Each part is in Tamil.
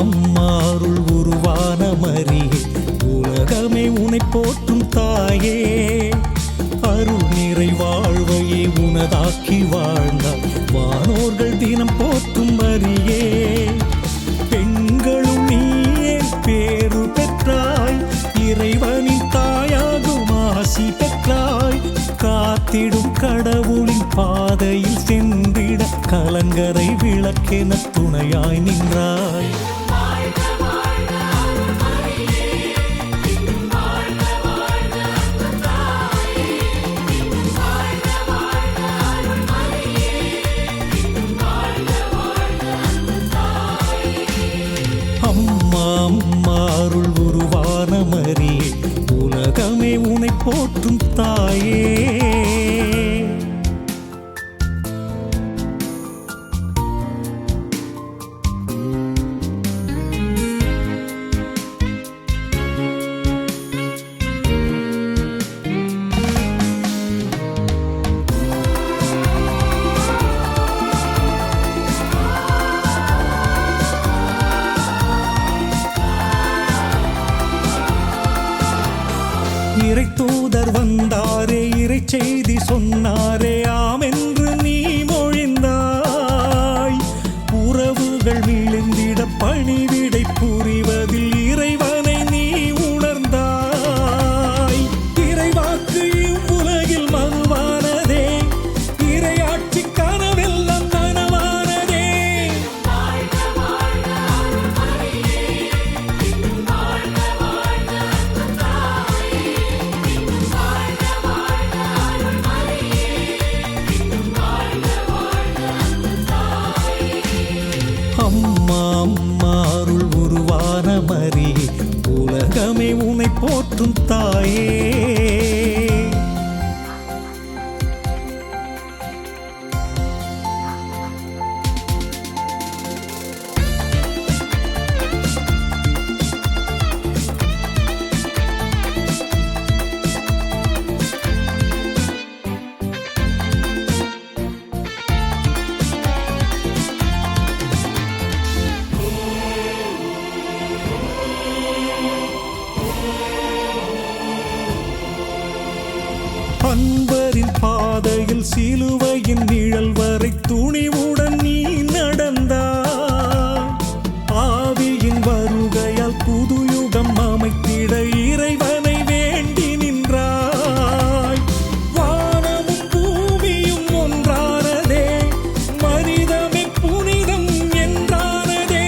அம்மா அருள் உருவான மரியே, உலகமே உனை போற்றும் தாயே. அருள் நிறை வாழ்வையே உனதாக்கி வாழ்ந்தாய், வானோர்கள் தினம் போற்றும் மரியே. பெண்களும் நீயே பேரு பெற்றாய், இறைவனின் தாயாகும் ஆசி பெற்றாய். காத்திடும் கடவுளின் பாதையில் சென்றிட கலங்கரை விளக்கென துணையாய் நின்றாய். அம்மா அம்மா அருள் உருவான மரியே, உலகமே உனை போற்றும் தாயே. இறை தூதர் வந்தாரே, இறை செய்தி சொன்னாரே, ஆம் என்று நீ மொழிந்தாய். உறவுகள் விழுந்திட பணிவிடை புரிவதில் இறைவனை நீ உணர்ந்தாய். இறைவாக்கு இவ்வுலகில் மறுவானதே, இறையாட்சி கனவெல்லாம் நனவானதே. அம்மா அம்மா அருள் உருவான மரியே, உலகமே உனை போற்றும் தாயே. அன்பரின் பாதையில் சிலுவையின் நிழல் வரை துணிவுடன் நீ நடந்தாய். ஆவியின் வருகையால் புது யுகம் அமைத்திட இறைவனை வேண்டி நின்றாய். வானமும் பூமியும் ஒன்றானதே, மனிதமே புனிதம் என்றானதே.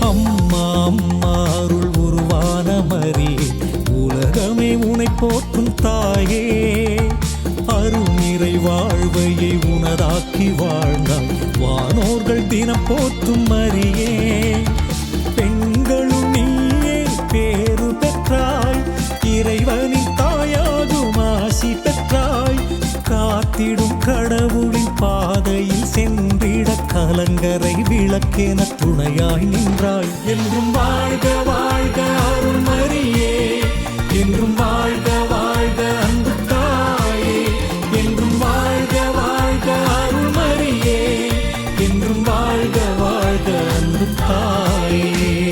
அம்மா அம்மா அருள் உருவான மரியே, உலகமே உனை போற்றும் தாயே. அருள் நிறை வாழ்வையை உனதாக்கி வாழ்ந்தாய், வானோர்கள் தினம் போற்றும் மரியே. பெண்களும் நீயே பேரு பெற்றாய், இறைவனின் தாயாகும் ஆசி பெற்றாய். காத்திடும் கடவுளின் பாதையில் சென்றிட கலங்கரை விளக்கென துணையாய் நின்றாய். என்றும் வாழ்க வாழ்க அருள் மரியே, என்றும் வாழ்க வாழ்க அன்பு தாயே. என்றும் வாழ்க வாழ்க அருள் மரியே, என்றும் வாழ்க வாழ்க அன்பு தாயே.